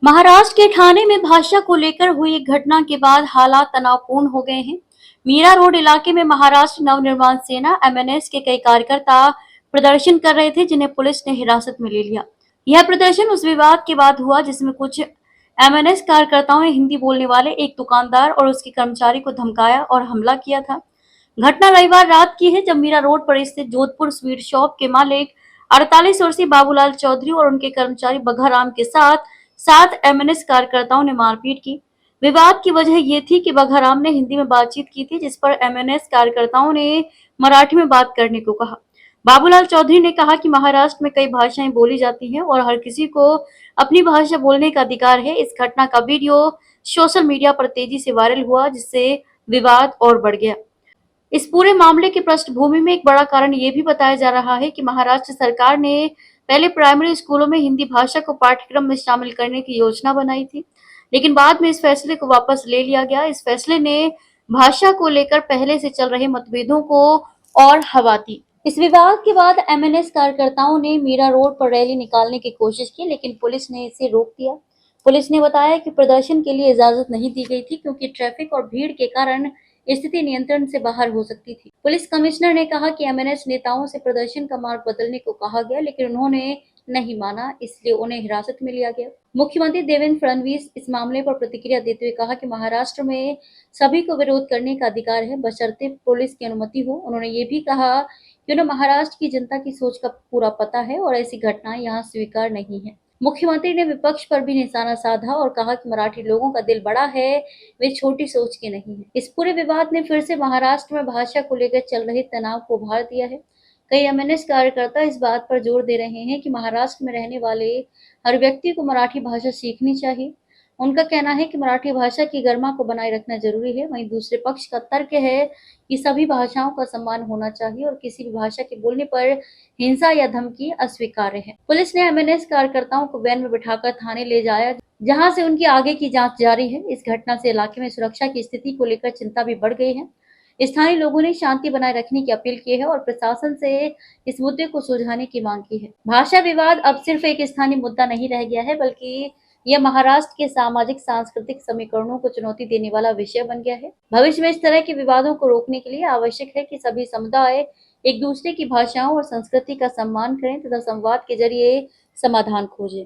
महाराष्ट्र के ठाणे में भाषा को लेकर हुई एक घटना के बाद हालात तनावपूर्ण हो गए हैं। मीरा रोड इलाके में महाराष्ट्र नवनिर्माण सेना एमएनएस के कई कार्यकर्ता प्रदर्शन कर रहे थे, जिन्हें पुलिस ने हिरासत में ले लिया। यह प्रदर्शन उस विवाद के बाद हुआ जिसमें कुछ एमएनएस कार्यकर्ताओं ने हिंदी बोलने वाले एक दुकानदार और उसके कर्मचारी को धमकाया और हमला किया था। घटना रविवार रात की है, जब मीरा रोड पर स्थित जोधपुर स्वीट शॉप के मालिक 48 वर्षीय बाबूलाल चौधरी और उनके कर्मचारी बघाराम के साथ 7 एमएनएस कार्यकर्ताओं ने मारपीट की। विवाद की वजह ये थी कि बघाराम ने हिंदी में बातचीत की थी, जिस पर एमएनएस कार्यकर्ताओं ने मराठी में बात करने को कहा। बाबूलाल चौधरी ने कहा कि महाराष्ट्र में कई भाषाएं बोली जाती हैं और हर किसी को अपनी भाषा बोलने का अधिकार है। इस घटना का वीडियो सोशल मीडिया पर तेजी से वायरल हुआ, जिससे विवाद और बढ़ गया। इस पूरे मामले की पृष्ठभूमि में एक बड़ा कारण ये भी बताया जा रहा है कि महाराष्ट्र सरकार ने पहले प्राइमरी स्कूलों में हिंदी भाषा को पाठ्यक्रम में शामिल करने की योजना बनाई थी, लेकिन बाद में इस फैसले को वापस ले लिया गया। इस फैसले ने भाषा को लेकर पहले से चल रहे मतभेदों को और हवा दी। इस विवाद के बाद एमएनएस कार्यकर्ताओं ने मीरा रोड पर रैली निकालने की कोशिश की, लेकिन पुलिस ने इसे रोक दिया। पुलिस ने बताया कि प्रदर्शन के लिए इजाजत नहीं दी गई थी, क्योंकि ट्रैफिक और भीड़ के कारण स्थिति नियंत्रण से बाहर हो सकती थी। पुलिस कमिश्नर ने कहा कि एमएनएस नेताओं से प्रदर्शन का मार्ग बदलने को कहा गया, लेकिन उन्होंने नहीं माना, इसलिए उन्हें हिरासत में लिया गया। मुख्यमंत्री देवेंद्र फडणवीस इस मामले पर प्रतिक्रिया देते हुए कहा कि महाराष्ट्र में सभी को विरोध करने का अधिकार है, बशर्ते पुलिस की अनुमति हो। उन्होंने ये भी कहा कि उन्हें महाराष्ट्र की जनता की सोच का पूरा पता है और ऐसी घटनाएं यहाँ स्वीकार नहीं है। मुख्यमंत्री ने विपक्ष पर भी निशाना साधा और कहा कि मराठी लोगों का दिल बड़ा है, वे छोटी सोच के नहीं है। इस पूरे विवाद ने फिर से महाराष्ट्र में भाषा को लेकर चल रहे तनाव को उभार दिया है। कई एमएनएस कार्यकर्ता इस बात पर जोर दे रहे हैं कि महाराष्ट्र में रहने वाले हर व्यक्ति को मराठी भाषा सीखनी चाहिए। उनका कहना है कि मराठी भाषा की गरिमा को बनाए रखना जरूरी है। वहीं दूसरे पक्ष का तर्क है कि सभी भाषाओं का सम्मान होना चाहिए और किसी भी भाषा के बोलने पर हिंसा या धमकी अस्वीकार्य है। पुलिस ने एमएनएस कार्यकर्ताओं को वैन में बिठाकर थाने ले जाया, जहां से उनकी आगे की जांच जारी है। इस घटना से इलाके में सुरक्षा की स्थिति को लेकर चिंता भी बढ़ गई है। स्थानीय लोगों ने शांति बनाए रखने की अपील की है और प्रशासन से इस मुद्दे को सुलझाने की मांग की है। भाषा विवाद अब सिर्फ एक स्थानीय मुद्दा नहीं रह गया है, बल्कि यह महाराष्ट्र के सामाजिक सांस्कृतिक समीकरणों को चुनौती देने वाला विषय बन गया है। भविष्य में इस तरह के विवादों को रोकने के लिए आवश्यक है कि सभी समुदाय एक दूसरे की भाषाओं और संस्कृति का सम्मान करें तथा संवाद के जरिए समाधान खोजें।